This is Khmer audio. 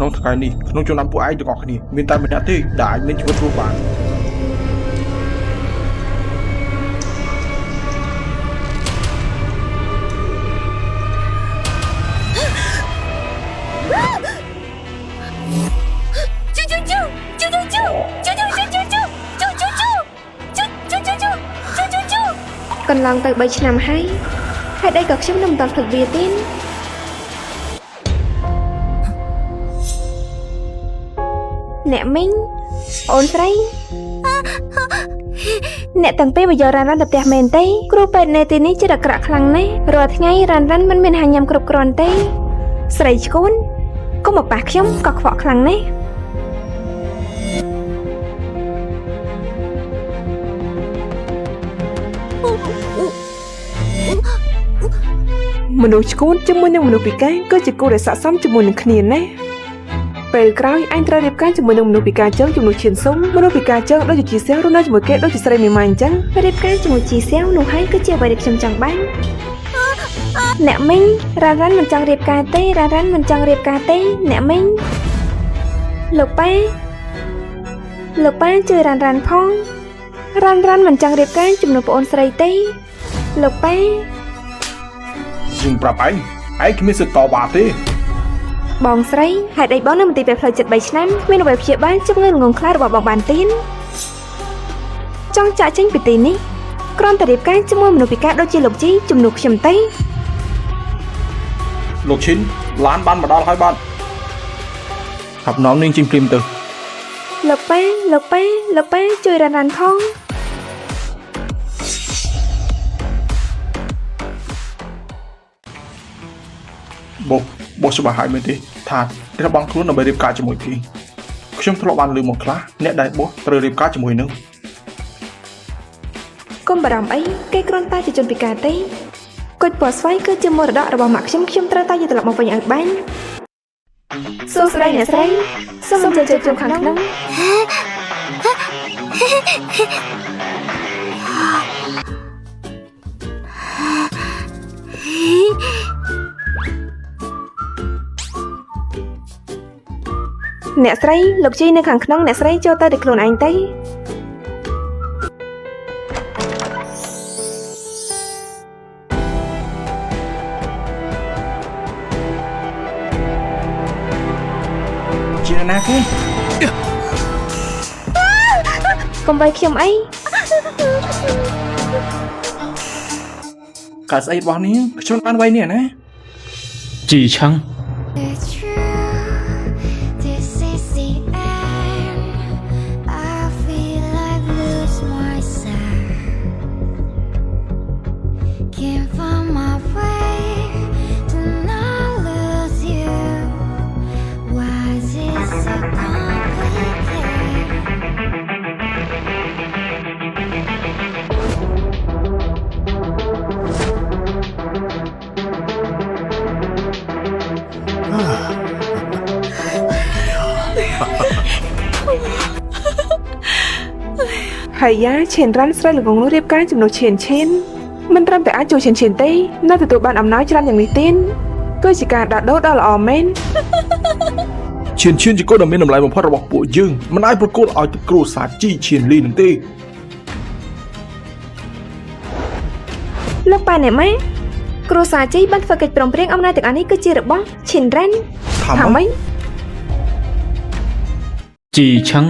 ក្នុងថ្ងៃនេះក្នុងចំណោមពួកឯងទាំងអស់គ្នាមានតែម្នាក់ទេដែលអាចមានជីវិតរស់បានកន្លងទៅ3ឆ្នាំហើយហេតុអីក៏ខ្ញុំនៅមិនទាន់ភ្លេចវាទេអ្នកមីងអូនស្រីអ្នកទាំងពីរមកយករ៉ាន់ទៅផ្ទះមែនទេគ្រូពេទ្យនៅទីនេះចិត្តអាក្រក់ខ្លាំងណាស់រាល់ថ្ងៃរ៉ាន់មិនមានអាហារញ៉ាំគ្រប់គ្រាន់ទេស្រីឈួនកុំមកប៉ះខ្ញុំក៏ខ្វក់ខ្លាំងណាស់មនុស្សឈួនជាមួយនឹងមនុស្សពិការគឺជាគូដែលស័ក្តិសមជាមួយនឹងគ្នាណាពេលក្រោយអញត្រូវរៀបការជាមួយនឹងមនុស្សពិការជើងជំនួសឈានសុំមនុស្សពិការជើងដូចជាជីសៀវរស់នៅជាមួយគេដូចជាស្រីមេម៉ាយអញ្ចឹងរៀបការជាមួយជីសៀវនោះហើយគឺជាអ្វីដែលខ្ញុំចង់បានអ្នកមីងរ៉ាន់មិនចង់រៀបការទេរ៉ាន់មិនចង់រៀបការទេអ្នកមីងលោកប៉ាជួយរ៉ាន់ផងរ៉ាន់មិនចង់រៀបការជាមួយប្អូនស្រីទេលោកប៉ាយើងប្រាប់ឯងគ្មានសិទ្ធិតវ៉ាទេបងស្រីហេតុអីបងនៅមន្ទីរពេទ្យផ្លូវចិត្ត3ឆ្នាំគ្មានអ្វីព្យាបាលជំងឺល្ងងខ្លារបស់បងបានទេចង់ចាក់ចេញពីទីនេះគ្រាន់តែរៀបការជាមួយមនុស្សពិការដូចជាលោកជីជំនួសខ្ញុំទេលោកឈិនឡានបានមកដល់ហើយបាទហាប់នាំនាងចេញព្រាមទៅលោកប៉ាជួយរ៉ាន់ផងបោះច្បាស់ហើយមែនទេថាត្រូវបងខ្លួនដើម្បីរៀបការជាមួយគេខ្ញុំធ្លាប់បានឮមកខ្លះអ្នកដែលបោះត្រូវរៀបការជាមួយនឹងកុំបារម្ភអីគេគ្រាន់តែជាជនពិការទេគុជពណ៌ស្វាយគឺជាមរតករបស់ម៉ាក់ខ្ញុំត្រូវតែយកត្រឡប់មកវិញឲ្យបានសួស្តីអ្នកស្រីសូមអញ្ជើញចូលក្នុងខាងក្នុងអ្នកស្រីលោកជីនៅខាងក្នុងអ្នកស្រីចូលទៅដោយខ្លួនឯងទៅជាណាគេកុំបីខ្ញុំអីកាស្អីរបស់នេះខ្ញុំបានໄວនេះណាជីឆឹងហើយយ៉ាឈានរ៉ាន់ស្រីល្ងងនោះរៀបការជំនួសឈានមិនត្រឹមតែអាចជួយឈានទេនៅទទួលបានអំណោយច្រើនយ៉ាងនេះទេគឺជាការដោះដូរដ៏ល្អមែនឈានជាកូនដ៏មានតម្លៃបំផុតរបស់ពួកយើងមិនអាចប្រកួតឲ្យទឹកគ្រួសារជីឈានលីនឹងទេលោកប៉ាអ្នកម៉ែគ្រួសារជីបានធ្វើកិច្ចព្រមព្រៀងអំណាចទាំងអស់នេះគឺជារបស់ឈិនរ៉ាន់ថាម៉េចជីឆឹង